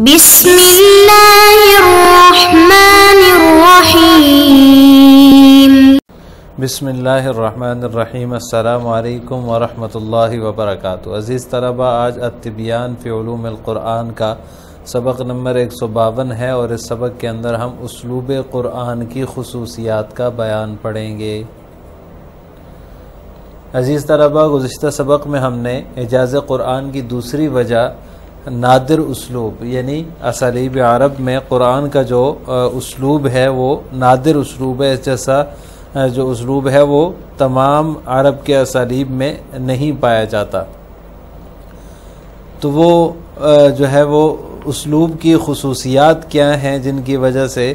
بسم اللہ الرحمن الرحیم بسم اللہ الرحمن الرحیم۔ السلام علیکم ورحمۃ اللہ وبرکاتہ۔ عزیز طلبہ، آج التبیان فی علوم القرآن کا سبق نمبر 152 ہے، اور اس سبق کے اندر ہم اسلوب قرآن کی خصوصیات کا بیان پڑھیں گے۔ عزیز طلبہ، گزشتہ سبق میں ہم نے اعجاز قرآن کی دوسری وجہ نادر اسلوب یعنی اسالیب عرب میں قرآن کا جو اسلوب ہے وہ نادر اسلوب ہے، جیسا جو اسلوب ہے وہ تمام عرب کے اسالیب میں نہیں پایا جاتا۔ تو وہ جو ہے وہ اسلوب کی خصوصیات کیا ہیں جن کی وجہ سے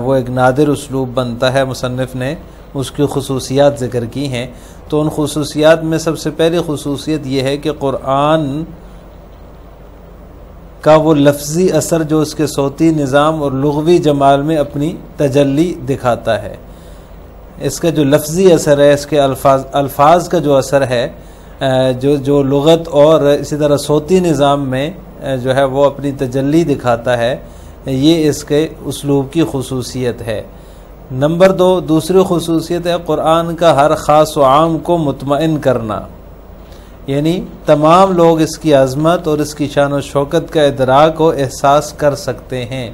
وہ ایک نادر اسلوب بنتا ہے، مصنف نے اس کی خصوصیات ذکر کی ہیں۔ تو ان خصوصیات میں سب سے پہلی خصوصیت یہ ہے کہ قرآن کا وہ لفظی اثر جو اس کے صوتی نظام اور لغوی جمال میں اپنی تجلی دکھاتا ہے، اس کا جو لفظی اثر ہے، اس کے الفاظ کا جو اثر ہے، جو لغت اور اسی طرح صوتی نظام میں جو ہے وہ اپنی تجلی دکھاتا ہے، یہ اس کے اسلوب کی خصوصیت ہے۔ نمبر 2، دوسری خصوصیت ہے قرآن کا ہر خاص و عام کو مطمئن کرنا، یعنی تمام لوگ اس کی عظمت اور اس کی شان و شوکت کا ادراک و احساس کر سکتے ہیں۔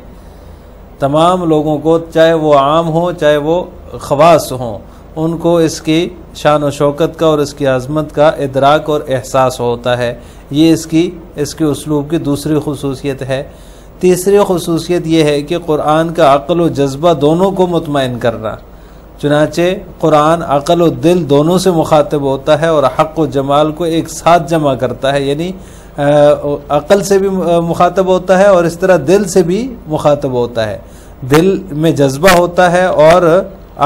تمام لوگوں کو، چاہے وہ عام ہوں چاہے وہ خواص ہوں، ان کو اس کی شان و شوکت کا اور اس کی عظمت کا ادراک اور احساس ہوتا ہے۔ یہ اس کے اسلوب کی دوسری خصوصیت ہے۔ تیسری خصوصیت یہ ہے کہ قرآن کا عقل و جذبہ دونوں کو مطمئن کرنا، چنانچہ قرآن عقل و دل دونوں سے مخاطب ہوتا ہے اور حق و جمال کو ایک ساتھ جمع کرتا ہے، یعنی عقل سے بھی مخاطب ہوتا ہے اور اس طرح دل سے بھی مخاطب ہوتا ہے۔ دل میں جذبہ ہوتا ہے اور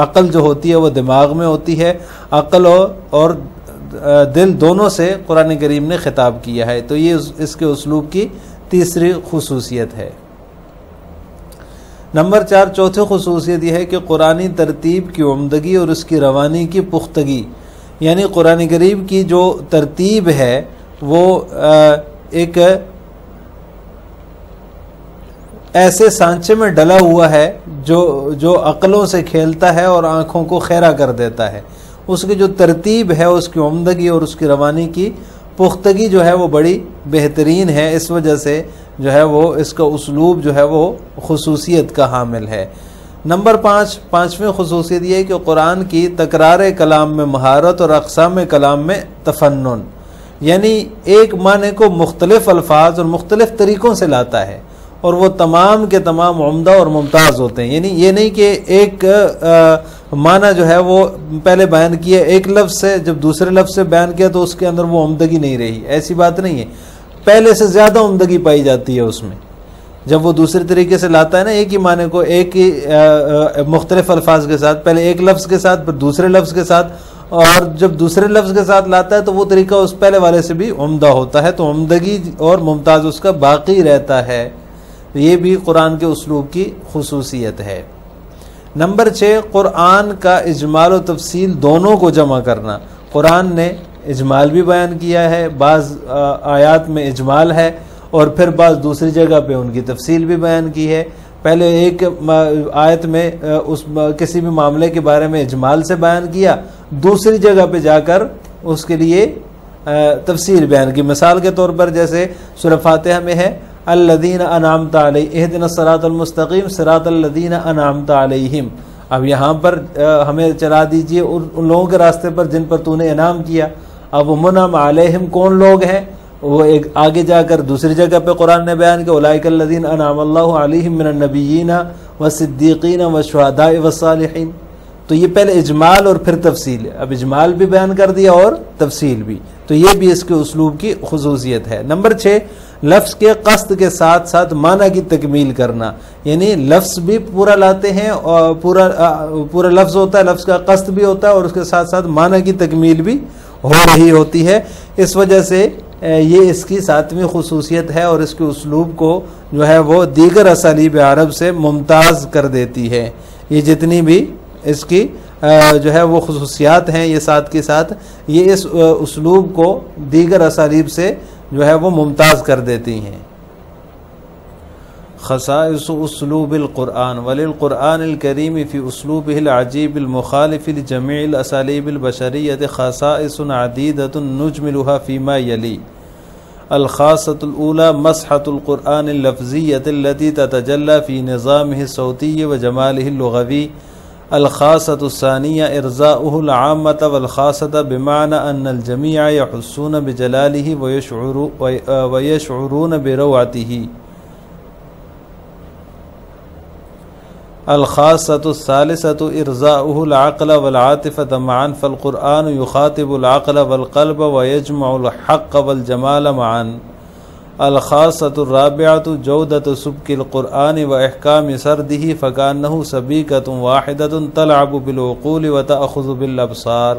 عقل جو ہوتی ہے وہ دماغ میں ہوتی ہے۔ عقل اور دل دونوں سے قرآن کریم نے خطاب کیا ہے، تو یہ اس کے اسلوب کی تیسری خصوصیت ہے۔ نمبر 4، چوتھی خصوصیت یہ ہے کہ قرآنی ترتیب کی عمدگی اور اس کی روانی کی پختگی، یعنی قرآن کریم کی جو ترتیب ہے وہ ایک ایسے سانچے میں ڈلا ہوا ہے جو عقلوں سے کھیلتا ہے اور آنکھوں کو خیرہ کر دیتا ہے۔ اس کی جو ترتیب ہے، اس کی عمدگی اور اس کی روانی کی پختگی جو ہے وہ بڑی بہترین ہے، اس وجہ سے جو ہے وہ اس کا اسلوب جو ہے وہ خصوصیت کا حامل ہے۔ نمبر 5، پانچویں خصوصیت یہ ہے کہ قرآن کی تکرار کلام میں مہارت اور اقسام کلام میں تفنن، یعنی ایک معنی کو مختلف الفاظ اور مختلف طریقوں سے لاتا ہے اور وہ تمام کے تمام عمدہ اور ممتاز ہوتے ہیں۔ یعنی یہ نہیں کہ ایک معنی جو ہے وہ پہلے بیان کیا ایک لفظ سے، جب دوسرے لفظ سے بیان کیا تو اس کے اندر وہ عمدگی نہیں رہی، ایسی بات نہیں ہے۔ پہلے سے زیادہ عمدگی پائی جاتی ہے اس میں، جب وہ دوسرے طریقے سے لاتا ہے نا ایک ہی معنی کو، ایک ہی مختلف الفاظ کے ساتھ، پہلے ایک لفظ کے ساتھ پھر دوسرے لفظ کے ساتھ، اور جب دوسرے لفظ کے ساتھ لاتا ہے تو وہ طریقہ اس پہلے والے سے بھی عمدہ ہوتا ہے، تو عمدگی اور ممتاز اس کا باقی رہتا ہے۔ یہ بھی قرآن کے اسلوب کی خصوصیت ہے۔ نمبر 6، قرآن کا اجمال و تفصیل دونوں کو جمع کرنا۔ قرآن نے اجمال بھی بیان کیا ہے، بعض آیات میں اجمال ہے اور پھر بعض دوسری جگہ پہ ان کی تفصیل بھی بیان کی ہے۔ پہلے ایک آیت میں اس کسی بھی معاملے کے بارے میں اجمال سے بیان کیا، دوسری جگہ پہ جا کر اس کے لیے تفصیل بیان کی۔ مثال کے طور پر جیسے سورہ فاتحہ میں ہے الذین انعمت علیہم اہدنا الصراط المستقیم صراط الذین انعمت علیہم، اب یہاں پر ہمیں چلا دیجئے ان لوگوں کے راستے پر جن پر تو نے انعام کیا۔ اب وہ منعم علیہم کون لوگ ہیں، وہ ایک آگے جا کر دوسری جگہ پہ قرآن نے بیان کیا اولئک الذین انعم اللہ علیہم من النبیین والصدیقین والشہداء والصالحین۔ تو یہ پہلے اجمال اور پھر تفصیل ہے، اب اجمال بھی بیان کر دیا اور تفصیل بھی، تو یہ بھی اس کے اسلوب کی خصوصیت ہے۔ نمبر 6، لفظ کے قصد کے ساتھ ساتھ معنی کی تکمیل کرنا، یعنی لفظ بھی پورا لاتے ہیں اور پورا لفظ ہوتا ہے، لفظ کا قصد بھی ہوتا ہے اور اس کے ساتھ ساتھ معنی کی تکمیل بھی ہو رہی ہوتی ہے۔ اس وجہ سے یہ اس کی 7ویں خصوصیت ہے اور اس کے اسلوب کو جو ہے وہ دیگر اسالیب عرب سے ممتاز کر دیتی ہے۔ یہ جتنی بھی اس کی جو ہے وہ خصوصیات ہیں، یہ ساتھ کے ساتھ یہ اس اسلوب کو دیگر اسالیب سے جو ہے وہ ممتاز کر دیتی ہیں۔ خصائص اسلوب القرآن وللقرآن الكريم في اسلوبه العجيب المخالف لجميع الاساليب البشرية خصائص عديدة نجملها فيما يلي. الخاصة الأولى مسحة القرآن اللفظية التي تتجلى في نظامه الصوتي وجماله اللغوي. الخاصة الثانية إرضاؤه العامة والخاصة بمعنى أن الجميع يحسون بجلاله ويشعرون بروعته. الخاصة الثالثة إرضاؤه العقل والعاطفة معا فالقرآن يخاطب العقل والقلب ويجمع الحق والجمال معا. الخاصة الرابعة جودة سبك القرآن وإحكام سرده فكأنه سبيكة واحدة تلعب بالعقول وتأخذ بالأبصار.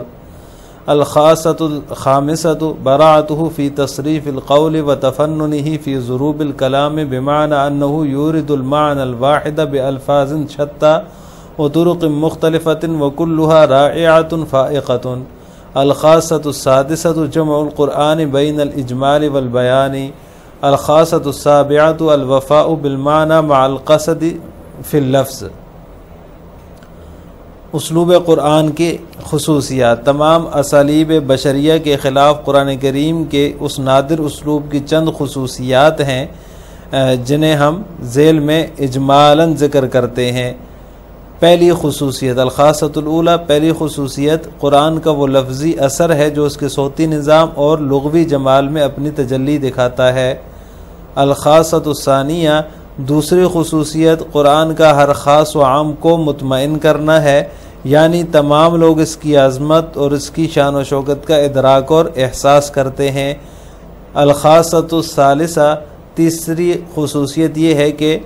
الخاصة الخامسة براعته في تصريف القول وتفننه في ضروب الكلام بمعنى أنه يورد المعنى الواحد بألفاظ شتى وطرق مختلفة وكلها رائعة فائقة. الخاصة السادسة جمع القرآن بين الإجمال والبيان. الخاصة السابعة الوفاء بالمعنى مع القصد في اللفظ. اسلوب قرآن کی خصوصیات. تمام اسالیب بشریہ کے خلاف قرآن کریم کے اس نادر اسلوب کی چند خصوصیات ہیں جنہیں ہم ذیل میں اجمالاً ذکر کرتے ہیں. پہلی خصوصیت الخاصۃ الاولی، پہلی خصوصیت قرآن کا وہ لفظی اثر ہے جو اس کے صوتی نظام اور لغوی جمال میں اپنی تجلی دکھاتا ہے. الخاصۃ الثانیہ، دوسری خصوصیت قرآن کا ہر خاص و عام کو مطمئن کرنا ہے، یعنی تمام لوگ اس کی عظمت اور اس کی شان و شوکت کا ادراک اور احساس کرتے ہیں. الخاصۃ الثالثہ، تیسری خصوصیت یہ ہے کہ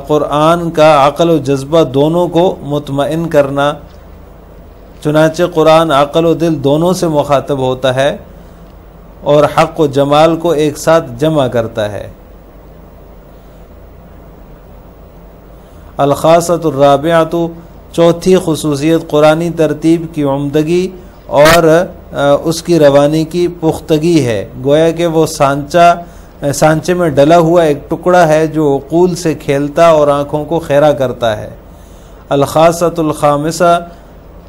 قرآن کا عقل و جذبہ دونوں کو مطمئن کرنا، چنانچہ قرآن عقل و دل دونوں سے مخاطب ہوتا ہے اور حق و جمال کو ایک ساتھ جمع کرتا ہے. الخاصۃ الرابعۃ، چوتھی خصوصیت قرآنی ترتیب کی عمدگی اور اس کی روانی کی پختگی ہے، گویا کہ وہ سانچے میں ڈلا ہوا ایک ٹکڑا ہے جو عقول سے کھیلتا اور آنکھوں کو خیرہ کرتا ہے. الخاصۃ الخامسہ،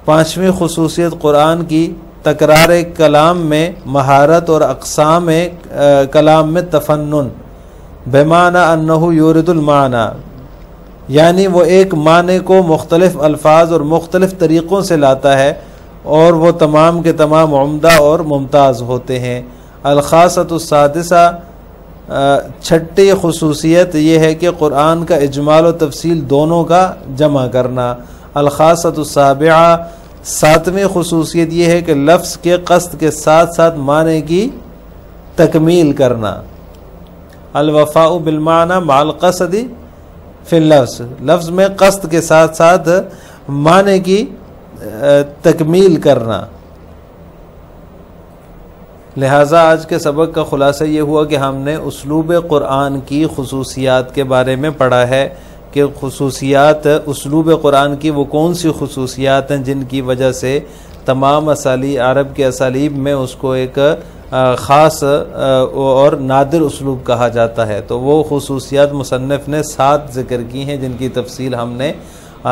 پانچویں خصوصیت قرآن کی تکرار کلام میں مہارت اور اقسام کلام میں تفنن بمعنی انہ یورد المعنی، یعنی وہ ایک معنی کو مختلف الفاظ اور مختلف طریقوں سے لاتا ہے اور وہ تمام کے تمام عمدہ اور ممتاز ہوتے ہیں. الخاصۃ السادسہ، چھٹی خصوصیت یہ ہے کہ قرآن کا اجمال و تفصیل دونوں کا جمع کرنا. الخاصۃ السابعہ، ساتویں خصوصیت یہ ہے کہ لفظ کے قصد کے ساتھ ساتھ معنی کی تکمیل کرنا. الوفاء بالمعنی مع القصد فی اللفظ، لفظ میں قصد کے ساتھ ساتھ معنی کی تکمیل کرنا. لہٰذا آج کے سبق کا خلاصہ یہ ہوا کہ ہم نے اسلوب قرآن کی خصوصیات کے بارے میں پڑھا ہے کہ خصوصیات اسلوب قرآن کی وہ کون سی خصوصیات ہیں جن کی وجہ سے تمام عرب کے اسالیب میں اس کو ایک خاص اور نادر اسلوب کہا جاتا ہے. تو وہ خصوصیات مصنف نے 7 ذکر کی ہیں جن کی تفصیل ہم نے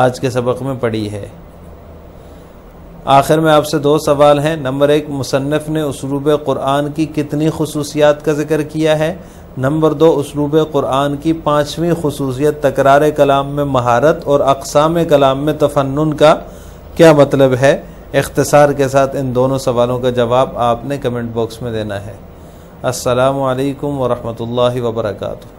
آج کے سبق میں پڑھی ہے. آخر میں آپ سے 2 سوال ہیں. نمبر 1، مصنف نے اسلوب قرآن کی کتنی خصوصیات کا ذکر کیا ہے؟ نمبر 2، اسلوب قرآن کی 5ویں خصوصیت تکرار کلام میں مہارت اور اقسام کلام میں تفنن کا کیا مطلب ہے؟ اختصار کے ساتھ ان دونوں سوالوں کا جواب آپ نے کمنٹ باکس میں دینا ہے. السلام علیکم ورحمۃ اللہ وبرکاتہ.